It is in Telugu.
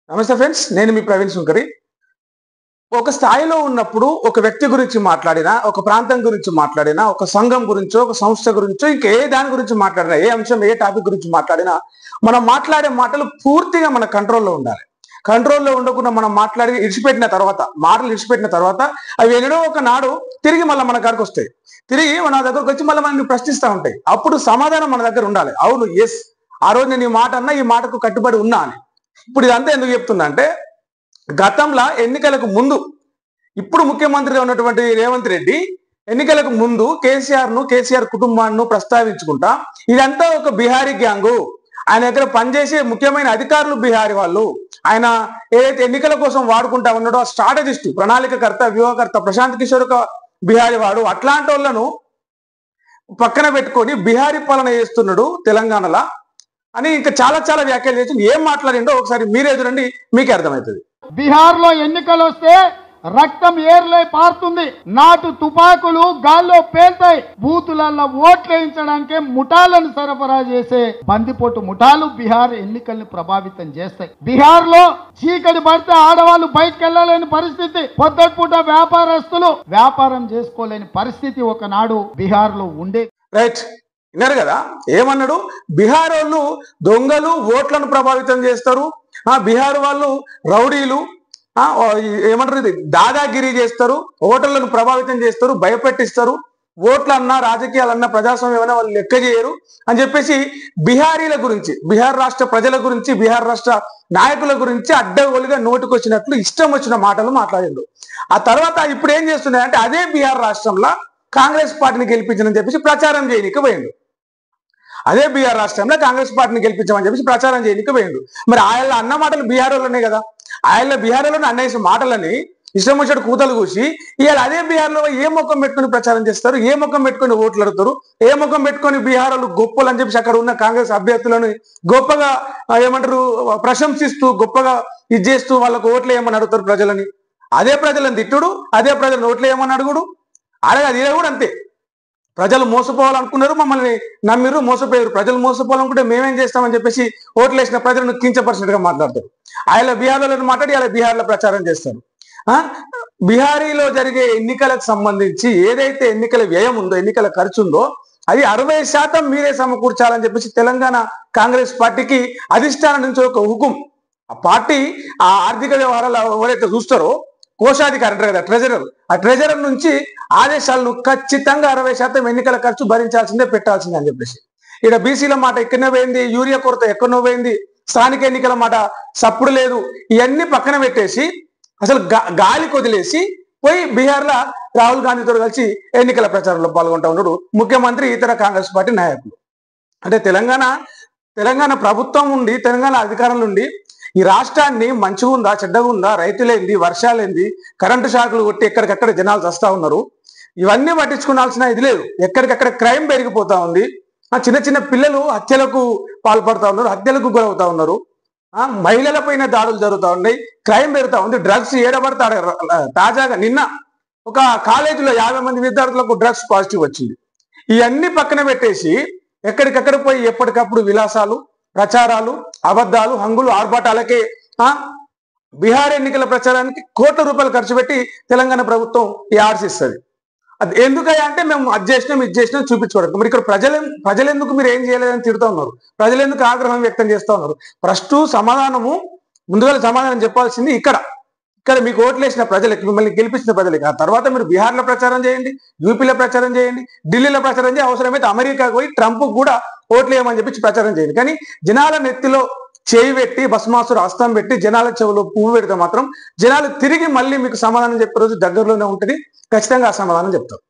నమస్తే ఫ్రెండ్స్, నేను మీ ప్రవీణ్ సుంకరి. ఒక స్థాయిలో ఉన్నప్పుడు ఒక వ్యక్తి గురించి మాట్లాడినా, ఒక ప్రాంతం గురించి మాట్లాడినా, ఒక సంఘం గురించో, ఒక సంస్థ గురించో, ఇంకా ఏ దాని గురించి మాట్లాడినా, ఏ అంశం, ఏ టాపిక్ గురించి మాట్లాడినా, మనం మాట్లాడే మాటలు పూర్తిగా మన కంట్రోల్లో ఉండాలి. కంట్రోల్లో ఉండకుండా మనం మాటలు ఇడిచిపెట్టిన తర్వాత అవి ఎన్నడో ఒక నాడు తిరిగి మళ్ళీ మన కాడికి వస్తాయి. తిరిగి మన దగ్గరకు వచ్చి మళ్ళీ మనల్ని ప్రశ్నిస్తూ ఉంటాయి. అప్పుడు సమాధానం మన దగ్గర ఉండాలి. అవును, ఎస్, ఆ రోజు నేను ఈ మాట అన్నా, ఈ మాటకు కట్టుబడి ఉన్నా అని. ఇప్పుడు ఇదంతా ఎందుకు చెప్తున్నా అంటే, గతంలో ఎన్నికలకు ముందు, ఇప్పుడు ముఖ్యమంత్రిగా ఉన్నటువంటి రేవంత్ రెడ్డి ఎన్నికలకు ముందు కేసీఆర్ కుటుంబాన్ని ప్రస్తావించుకుంటా, ఇదంతా ఒక బిహారీ గ్యాంగు, ఆయన దగ్గర పనిచేసే ముఖ్యమైన అధికారులు బిహారీ వాళ్ళు, ఆయన ఏదైతే ఎన్నికల కోసం వాడుకుంటా ఉన్నాడో ఆ స్ట్రాటజిస్ట్, ప్రణాళికకర్త, వ్యూహకర్త ప్రశాంత్ కిషోర్ బిహారీ వాడు, అట్లాంటి వాళ్ళను పక్కన పెట్టుకొని బిహారీ పాలన చేస్తున్నాడు తెలంగాణలో అని ఇంకా చాలా చాలా వ్యాఖ్యలు చేసి ఏం మాట్లాడిండో ఒకసారి మీరే చూడండి, మీకే అర్థమవుతుంది. బీహార్ లో ఎన్నికలు వస్తే రక్తం ఏర్లై పారుతుంది, నాటు తుపాకులు గాల్లో పేల్తాయి, బూతులలో ఓట్లు వేయించడానికే ముఠాలను సరఫరా చేసే బందిపోటు ముఠాలు బీహార్ ఎన్నికల్ని ప్రభావితం చేస్తాయి. బీహార్ లో చీకటి పడితే ఆడవాళ్ళు బయటకు వెళ్ళలేని పరిస్థితి, పొద్దుపూట వ్యాపారస్తులు వ్యాపారం చేసుకోలేని పరిస్థితి ఒకనాడు బీహార్ లో ఉండేది. రైట్, విన్నారు కదా ఏమన్నాడు? బీహార్ వాళ్ళు దొంగలు, ఓట్లను ప్రభావితం చేస్తారు, బీహార్ వాళ్ళు రౌడీలు, ఏమంటారు, ఇది దాదాగిరి చేస్తారు, ఓటర్లను ప్రభావితం చేస్తారు, భయపెట్టిస్తారు, ఓట్లన్నా రాజకీయాలన్నా ప్రజాస్వామ్యం ఏమైనా వాళ్ళు లెక్క చేయరు అని చెప్పేసి బీహారీల గురించి, బీహార్ రాష్ట్ర ప్రజల గురించి, బీహార్ రాష్ట్ర నాయకుల గురించి అడ్డగోలుగా నోటుకొచ్చినట్లు ఇష్టం వచ్చిన మాటలు మాట్లాడిండు. ఆ తర్వాత ఇప్పుడు ఏం చేస్తున్నాయంటే, అదే బీహార్ రాష్ట్రంలో కాంగ్రెస్ పార్టీని గెలిపించని చెప్పేసి ప్రచారం చేయడానికి పోయిండు. అదే బీహార్ రాష్ట్రంలో కాంగ్రెస్ పార్టీని గెలిపించమని చెప్పేసి ప్రచారం చేయడానికి పోయిండు. మరి ఆయన అన్న మాటలు బీహార్లోనే కదా, ఆయన బీహార్లోనే అన్నేసిన మాటలని ఇష్టం వచ్చినట్టు కూతలు కూసి ఇవాళ అదే బీహార్లో ఏ ముఖం పెట్టుకుని ప్రచారం చేస్తారు, ఏ ముఖం పెట్టుకుని ఓట్లు అడుగుతారు, ఏ ముఖం పెట్టుకుని బీహార్ వాళ్ళు గొప్పలు అని చెప్పేసి అక్కడ ఉన్న కాంగ్రెస్ అభ్యర్థులను గొప్పగా ఏమంటారు ప్రశంసిస్తూ, గొప్పగా ఇది చేస్తూ వాళ్ళకు ఓట్లు వేయమని అడుగుతారు ప్రజలని. అదే ప్రజలను తిట్టుడు, అదే ప్రజలను ఓట్లు వేయమని అడుగుడు, అడగదు. ఇదే కూడా అంతే. ప్రజలు మోసపోవాలనుకున్నారు, మమ్మల్ని నమ్మిరు, మోసపోయారు. ప్రజలు మోసపోవాలనుకుంటే మేమేం చేస్తామని చెప్పేసి ఓట్లు వేసిన ప్రజలను కించపరిచినట్టుగా మాట్లాడతారు. ఆయన బీహార్లో మాట్లాడి అలా బీహార్లో ప్రచారం చేస్తారు. బీహారీలో జరిగే ఎన్నికలకు సంబంధించి ఏదైతే ఎన్నికల వ్యయం ఉందో, ఎన్నికల ఖర్చు ఉందో, అది 60% మీరే సమకూర్చాలని చెప్పేసి తెలంగాణ కాంగ్రెస్ పార్టీకి అధిష్టానం నుంచి ఒక హుకుం. ఆ పార్టీ ఆ ఆర్థిక వ్యవహారాలు ఎవరైతే చూస్తారో కోశాధికారి అంటారు కదా, ట్రెజరర్, ఆ ట్రెజరర్ నుంచి ఆదేశాలను ఖచ్చితంగా 60% ఎన్నికల ఖర్చు భరించాల్సిందే, పెట్టాల్సిందే అని చెప్పేసి. ఇక్కడ బీసీల మాట ఎక్కడో పోయింది, యూరియా కొరత ఎక్కడో పోయింది, స్థానిక ఎన్నికల మాట సప్పుడు లేదు, ఇవన్నీ పక్కన పెట్టేసి అసలు గాలికి వదిలేసి పోయి బీహార్లో రాహుల్ గాంధీతో కలిసి ఎన్నికల ప్రచారంలో పాల్గొంటా ఉన్నాడు ముఖ్యమంత్రి, ఇతర కాంగ్రెస్ పార్టీ నాయకులు. అంటే తెలంగాణ ప్రభుత్వం ఉండి, తెలంగాణ అధికారంలో ఉండి ఈ రాష్ట్రాన్ని మంచిగా ఉందా, చెడ్డగా ఉందా, రైతులేంది, వర్షాలేంది, కరెంటు షాకులు కొట్టి ఎక్కడికక్కడ జనాలు చస్తా ఉన్నారు, ఇవన్నీ పట్టించుకోవాల్సిన ఇది లేదు. ఎక్కడికక్కడ క్రైమ్ పెరిగిపోతా ఉంది, చిన్న చిన్న పిల్లలు హత్యలకు పాల్పడుతూ ఉన్నారు, హత్యలకు గురవుతా ఉన్నారు, మహిళల పైన దాడులు జరుగుతూ ఉన్నాయి, క్రైమ్ పెరుగుతూ ఉంది, డ్రగ్స్ ఏడబడతాడు. తాజాగా నిన్న ఒక కాలేజీలో 50 మంది విద్యార్థులకు డ్రగ్స్ పాజిటివ్ వచ్చింది. ఇవన్నీ పక్కన పెట్టేసి ఎక్కడికక్కడ పోయి ఎప్పటికప్పుడు విలాసాలు, ప్రచారాలు, అబద్ధాలు, హంగులు, ఆర్భాటాలకే బీహార్ ఎన్నికల ప్రచారానికి కోట్ల రూపాయలు ఖర్చు పెట్టి తెలంగాణ ప్రభుత్వం ఈ ఆర్సిస్తుంది. అది ఎందుకయ్యా అంటే, మేము అది చేసినాం, ఇది చేసినాం చూపించుకోవడానికి. మరి ఇక్కడ ప్రజలు ఎందుకు మీరు ఏం చేయలేదని తిడుతూ ఉన్నారు, ప్రజలు ఎందుకు ఆగ్రహం వ్యక్తం చేస్తూ ఉన్నారు? ఫస్ట్ ముందుగా సమాధానం చెప్పాల్సింది ఇక్కడ మీకు ఓట్లు వేసిన ప్రజలకి, మిమ్మల్ని గెలిపించిన ప్రజలకి. ఆ తర్వాత మీరు బీహార్లో ప్రచారం చేయండి, యూపీలో ప్రచారం చేయండి, ఢిల్లీలో ప్రచారం చేయండి, అవసరమైతే అమెరికాకు పోయి ట్రంప్ కూడా ఓట్లు వేయమని చెప్పి ప్రచారం చేయండి. కానీ జనాల నెత్తిలో చేయి పెట్టి, భస్మాసురు హస్తం పెట్టి, జనాల చెవులో పువ్వు పెడితే మాత్రం జనాలు తిరిగి మళ్ళీ మీకు సమాధానం చెప్పే రోజు దగ్గరలోనే ఉంటుంది. ఖచ్చితంగా ఆ సమాధానం చెప్తారు.